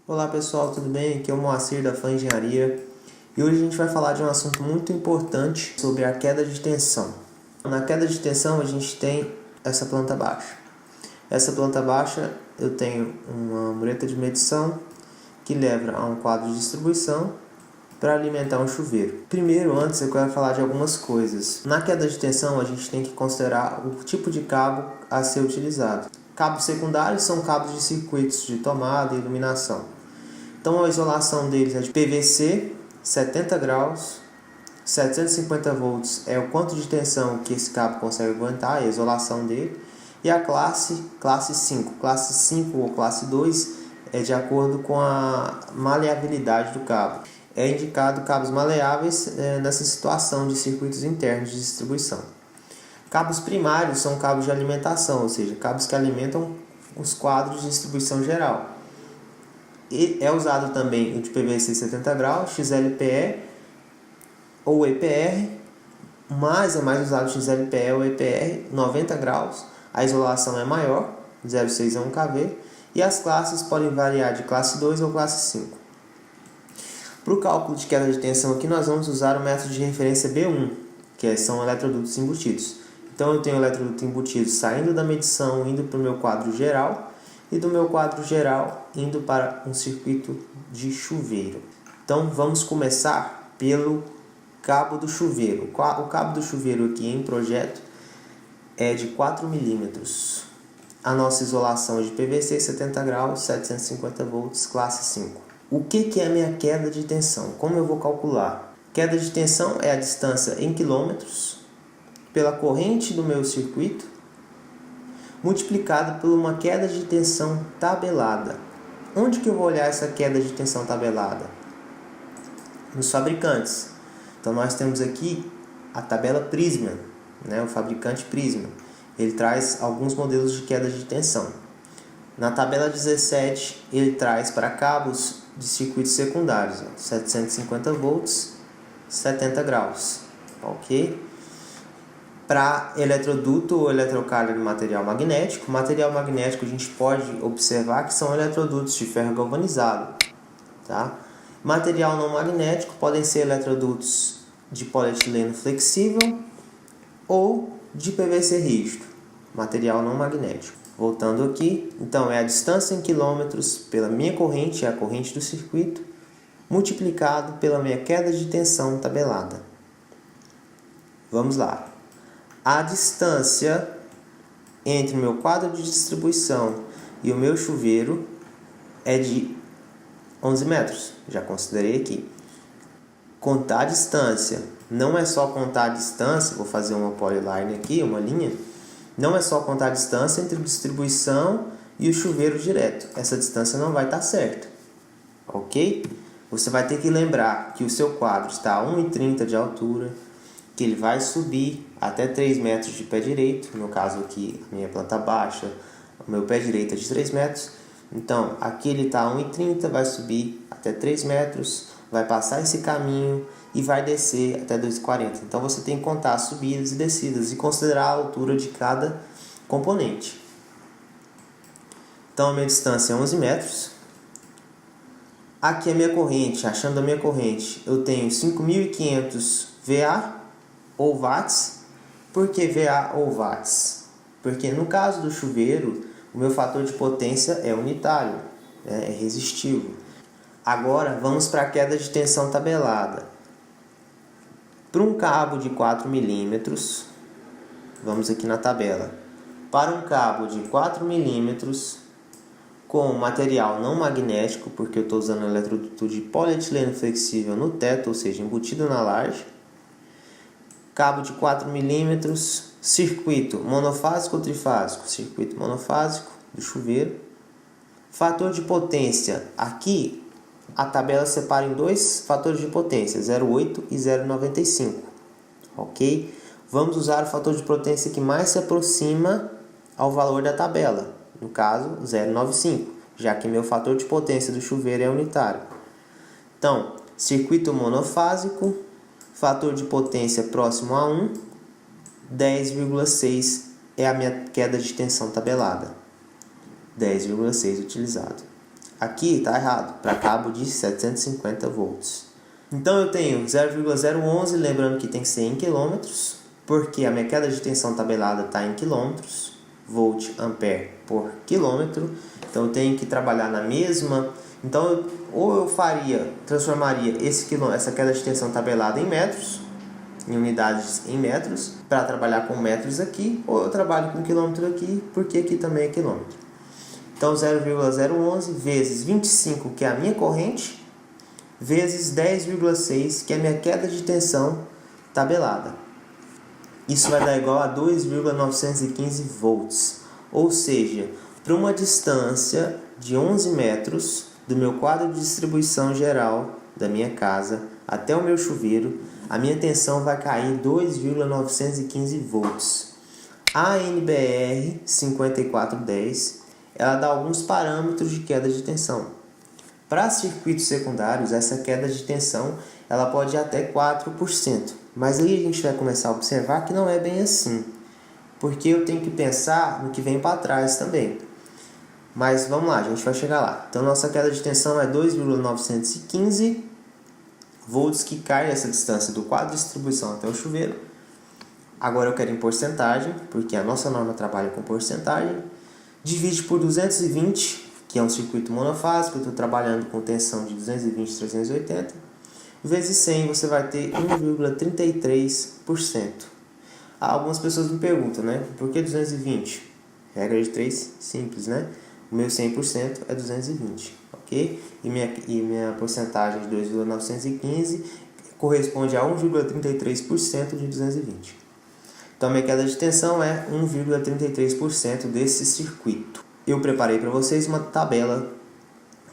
Olá pessoal, tudo bem? Aqui é o Moacir da Fan Engenharia e hoje a gente vai falar de um assunto muito importante sobre a queda de tensão. Na queda de tensão a gente tem essa planta baixa. Essa planta baixa eu tenho uma mureta de medição que leva a um quadro de distribuição para alimentar um chuveiro. Primeiro, antes eu quero falar de algumas coisas. Na queda de tensão a gente tem que considerar o tipo de cabo a ser utilizado. Cabos secundários são cabos de circuitos de tomada e iluminação. Então a isolação deles é de PVC, 70 graus, 750 volts é o quanto de tensão que esse cabo consegue aguentar, a isolação dele. E a classe 5. Classe 5 ou classe 2 é de acordo com a maleabilidade do cabo. É indicado cabos maleáveis nessa situação de circuitos internos de distribuição. Cabos primários são cabos de alimentação, ou seja, cabos que alimentam os quadros de distribuição geral. E é usado também o de PVC 70 graus, XLPE ou EPR, mas é mais usado o XLPE ou EPR 90 graus. A isolação é maior, 0,6 a 1 kV, e as classes podem variar de classe 2 ou classe 5. Para o cálculo de queda de tensão aqui nós vamos usar o método de referência B1, que são eletrodutos embutidos. Então eu tenho o eletroduto embutido saindo da medição, indo para o meu quadro geral, e do meu quadro geral indo para um circuito de chuveiro. Então vamos começar pelo cabo do chuveiro. O cabo do chuveiro aqui em projeto é de 4 milímetros. A nossa isolação é de PVC 70 graus, 750 volts, classe 5. O que é a minha queda de tensão? Como eu vou calcular? Queda de tensão é a distância em quilômetros pela corrente do meu circuito multiplicado por uma queda de tensão tabelada. Onde que eu vou olhar essa queda de tensão tabelada? Nos fabricantes. Então nós temos aqui a tabela Prysmian, o fabricante Prysmian. Ele traz alguns modelos de queda de tensão. Na tabela 17 ele traz para cabos de circuitos secundários, 750 volts, 70 graus, ok? Para eletroduto ou eletrocarga de material magnético. Material magnético a gente pode observar que são eletrodutos de ferro galvanizado. Tá? Material não magnético podem ser eletrodutos de polietileno flexível ou de PVC rígido. Material não magnético. Voltando aqui, então é a distância em quilômetros pela minha corrente, a corrente do circuito, multiplicado pela minha queda de tensão tabelada. Vamos lá. A distância entre o meu quadro de distribuição e o meu chuveiro é de 11 metros. Já considerei aqui. Contar a distância. Não é só contar a distância. Vou fazer uma polyline aqui, uma linha. Não é só contar a distância entre a distribuição e o chuveiro direto. Essa distância não vai estar certa. Ok? Você vai ter que lembrar que o seu quadro está a 1,30 de altura, que ele vai subir até 3 metros de pé direito. No caso aqui, a minha planta baixa, o meu pé direito é de 3 metros. Então, aqui ele está a 1,30, vai subir até 3 metros, vai passar esse caminho e vai descer até 2,40. Então, você tem que contar as subidas e descidas e considerar a altura de cada componente. Então, a minha distância é 11 metros. Aqui a minha corrente, achando a minha corrente, eu tenho 5.500 VA ou watts. Por que VA ou watts? Porque no caso do chuveiro, o meu fator de potência é unitário, é resistivo. Agora vamos para a queda de tensão tabelada. Para um cabo de 4 milímetros, vamos aqui na tabela. Para um cabo de 4 milímetros com material não magnético, porque eu estou usando eletroduto de polietileno flexível no teto, ou seja, embutido na laje. Cabo de 4 milímetros, circuito monofásico ou trifásico? Circuito monofásico do chuveiro. Fator de potência. Aqui a tabela separa em dois fatores de potência, 0,8 e 0,95. Ok? Vamos usar o fator de potência que mais se aproxima ao valor da tabela. No caso, 0,95, já que meu fator de potência do chuveiro é unitário. Então, circuito monofásico, fator de potência próximo a 1, 10,6 é a minha queda de tensão tabelada. 10,6 utilizado. Aqui está errado, para cabo de 750 volts. Então eu tenho 0,011, lembrando que tem que ser em quilômetros, porque a minha queda de tensão tabelada está em quilômetros, volt ampere por quilômetro. Então eu tenho que trabalhar na mesma. Então ou eu transformaria essa queda de tensão tabelada em metros, em unidades em metros, para trabalhar com metros aqui, ou eu trabalho com quilômetro aqui, porque aqui também é quilômetro. Então 0,011 vezes 25, que é a minha corrente, vezes 10,6, que é a minha queda de tensão tabelada. Isso vai dar igual a 2,915 volts. Ou seja, para uma distância de 11 metros do meu quadro de distribuição geral da minha casa até o meu chuveiro, a minha tensão vai cair 2,915 volts. A NBR 5410, ela dá alguns parâmetros de queda de tensão. Para circuitos secundários, essa queda de tensão ela pode ir até 4%. Mas aí a gente vai começar a observar que não é bem assim, porque eu tenho que pensar no que vem para trás também. Mas vamos lá, a gente vai chegar lá. Então nossa queda de tensão é 2,915 volts, que cai essa distância do quadro de distribuição até o chuveiro. Agora eu quero em porcentagem, porque a nossa norma trabalha com porcentagem. Divide por 220, que é um circuito monofásico, eu estou trabalhando com tensão de 220 a 380, vezes 100, você vai ter 1,33%. Algumas pessoas me perguntam, né? Por que 220? Regra de 3, simples, né? O meu 100% é 220, ok? E minha porcentagem de 2,915 corresponde a 1,33% de 220. Então, minha queda de tensão é 1,33% desse circuito. Eu preparei para vocês uma tabela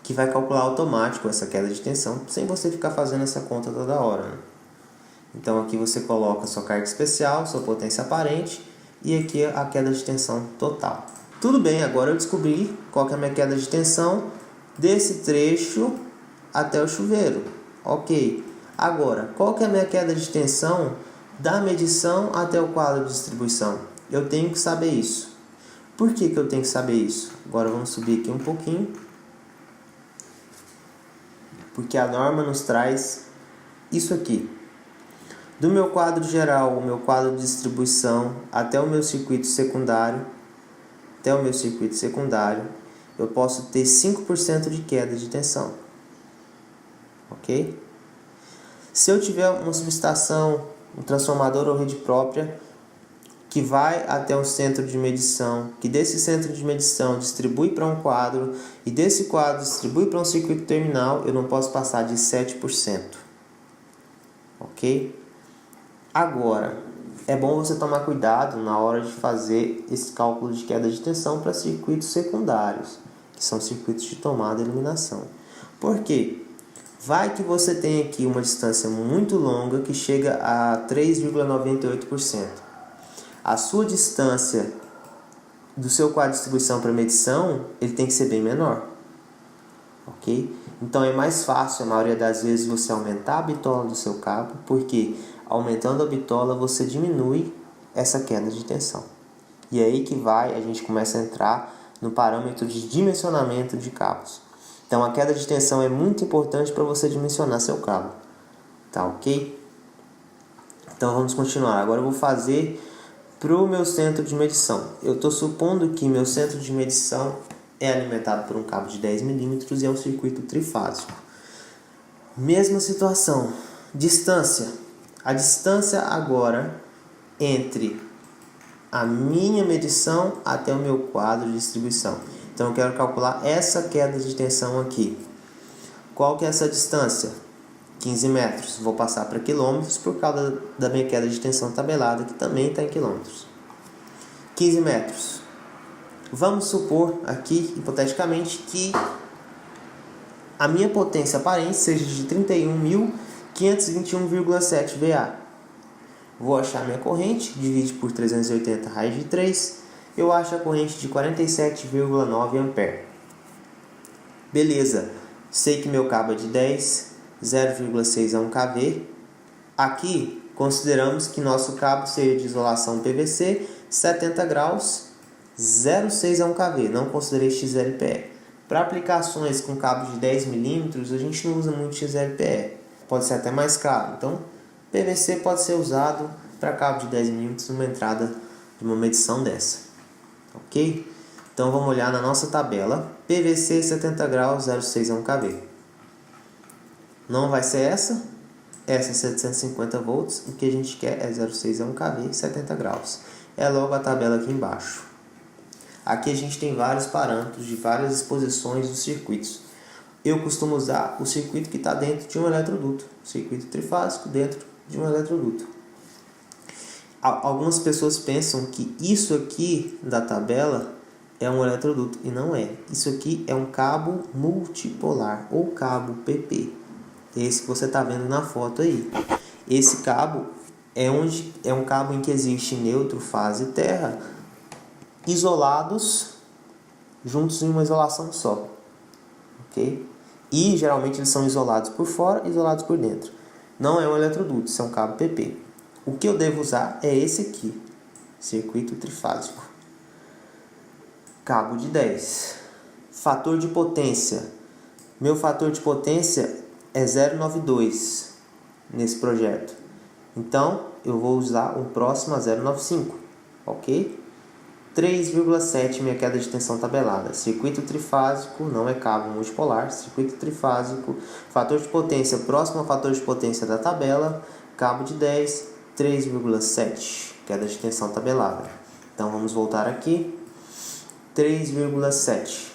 que vai calcular automático essa queda de tensão, sem você ficar fazendo essa conta toda hora, né? Então, aqui você coloca a sua carga especial, sua potência aparente, e aqui a queda de tensão total. Tudo bem, agora eu descobri qual que é a minha queda de tensão desse trecho até o chuveiro. Ok. Agora, qual que é a minha queda de tensão da medição até o quadro de distribuição? Eu tenho que saber isso. Por que eu tenho que saber isso? Agora vamos subir aqui um pouquinho. Porque a norma nos traz isso aqui. Do meu quadro geral, o meu quadro de distribuição, até o meu circuito secundário, eu posso ter 5% de queda de tensão. Ok? Se eu tiver uma subestação, um transformador ou rede própria, que vai até um centro de medição, que desse centro de medição distribui para um quadro, e desse quadro distribui para um circuito terminal, eu não posso passar de 7%. Ok? Agora, é bom você tomar cuidado na hora de fazer esse cálculo de queda de tensão para circuitos secundários, que são circuitos de tomada e iluminação. Por quê? Vai que você tem aqui uma distância muito longa que chega a 3,98%. A sua distância do seu quadro de distribuição para medição, ele tem que ser bem menor. Ok? Então é mais fácil, a maioria das vezes, você aumentar a bitola do seu cabo, porque aumentando a bitola você diminui essa queda de tensão. E é aí que a gente começa a entrar no parâmetro de dimensionamento de cabos. Então a queda de tensão é muito importante para você dimensionar seu cabo. Tá ok? Então vamos continuar. Agora eu vou fazer para o meu centro de medição. Eu estou supondo que meu centro de medição é alimentado por um cabo de 10 milímetros e é um circuito trifásico. Mesma situação. Distância. A distância agora entre a minha medição até o meu quadro de distribuição. Então eu quero calcular essa queda de tensão aqui. Qual que é essa distância? 15 metros. Vou passar para quilômetros por causa da minha queda de tensão tabelada, que também está em quilômetros. 15 metros. Vamos supor aqui, hipoteticamente, que a minha potência aparente seja de 31.521,7 VA. Vou achar minha corrente, divide por 380 raiz de 3, eu acho a corrente de 47,9 ampere. Beleza, sei que meu cabo é de 10, 0,6 a 1 kV. Aqui, consideramos que nosso cabo seja de isolação PVC, 70 graus, 0,6 a 1 kV, não considerei XLPE. Para aplicações com cabo de 10 milímetros, a gente não usa muito XLPE, pode ser até mais caro. Então, PVC pode ser usado para cabo de 10 milímetros numa entrada de uma medição dessa, ok? Então vamos olhar na nossa tabela, PVC 70 graus, 0,6 é 1 kV. Não vai ser essa é 750 volts, o que a gente quer é 0,6 é 1 kV, 70 graus. É logo a tabela aqui embaixo. Aqui a gente tem vários parâmetros de várias exposições dos circuitos. Eu costumo usar o circuito que está dentro de um eletroduto, circuito trifásico dentro de um eletroduto. Algumas pessoas pensam que isso aqui da tabela é um eletroduto, e não é. Isso aqui é um cabo multipolar, ou cabo PP. Esse que você está vendo na foto aí. Esse cabo é um cabo em que existe neutro, fase e terra, isolados, juntos em uma isolação só. Ok? E geralmente eles são isolados por fora e isolados por dentro. Não é um eletroduto, isso é um cabo PP. O que eu devo usar é esse aqui, circuito trifásico. Cabo de 10. Fator de potência. Meu fator de potência é 0,92 nesse projeto. Então, eu vou usar o próximo a 0,95. Ok? 3,7 minha queda de tensão tabelada. Circuito trifásico, não é cabo multipolar. Circuito trifásico. Fator de potência próximo ao fator de potência da tabela. Cabo de 10, 3,7. Queda de tensão tabelada. Então, vamos voltar aqui. 3,7.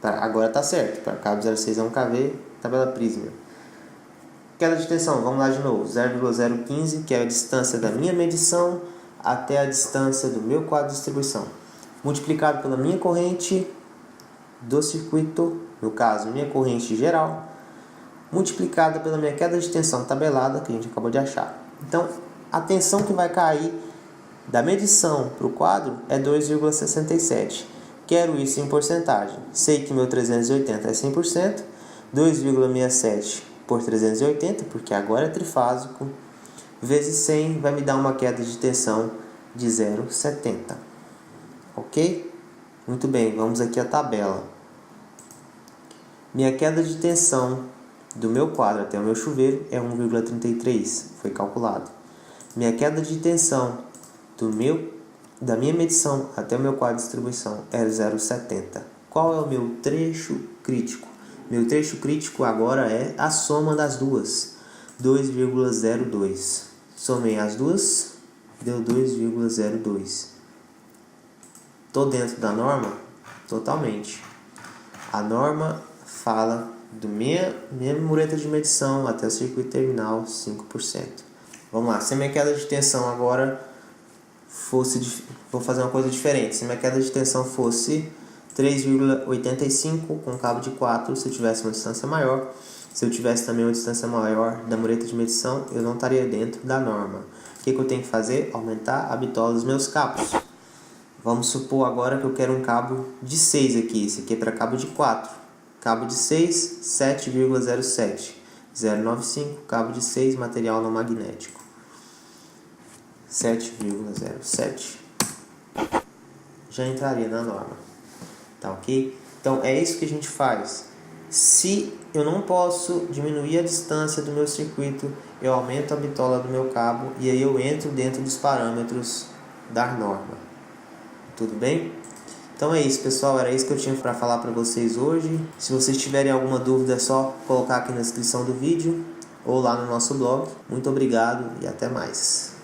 Agora está certo. Para cabo 0,6 é 1 kV, tabela Prysmian. Queda de tensão, vamos lá de novo. 0,015, que é a distância da minha medição até a distância do meu quadro de distribuição. Multiplicado pela minha corrente do circuito, no caso, minha corrente geral, multiplicada pela minha queda de tensão tabelada, que a gente acabou de achar. Então, a tensão que vai cair da medição para o quadro é 2,67. Quero isso em porcentagem. Sei que meu 380 é 100%. 2,67 por 380, porque agora é trifásico, vezes 100 vai me dar uma queda de tensão de 0,70. Ok? Muito bem, vamos aqui à tabela. Minha queda de tensão do meu quadro até o meu chuveiro é 1,33, foi calculado. Minha queda de tensão da minha medição até o meu quadro de distribuição é 0,70. Qual é o meu trecho crítico? Meu trecho crítico agora é a soma das duas, 2,02. Somei as duas, deu 2,02. Estou dentro da norma? Totalmente. A norma fala do minha mureta de medição até o circuito terminal 5%. Vamos lá, se a minha queda de tensão agora fosse... Vou fazer uma coisa diferente. Se a minha queda de tensão fosse 3,85 com cabo de 4, se eu tivesse uma distância maior. Se eu tivesse também uma distância maior da mureta de medição, eu não estaria dentro da norma. O que eu tenho que fazer? Aumentar a bitola dos meus cabos. Vamos supor agora que eu quero um cabo de 6 aqui. Esse aqui é para cabo de 4. Cabo de 6, 7,07. 0,95, cabo de 6, material não magnético. 7,07. Já entraria na norma. Tá ok? Então é isso que a gente faz. Se eu não posso diminuir a distância do meu circuito, eu aumento a bitola do meu cabo e aí eu entro dentro dos parâmetros da norma. Tudo bem? Então é isso, pessoal. Era isso que eu tinha para falar para vocês hoje. Se vocês tiverem alguma dúvida, é só colocar aqui na descrição do vídeo ou lá no nosso blog. Muito obrigado e até mais.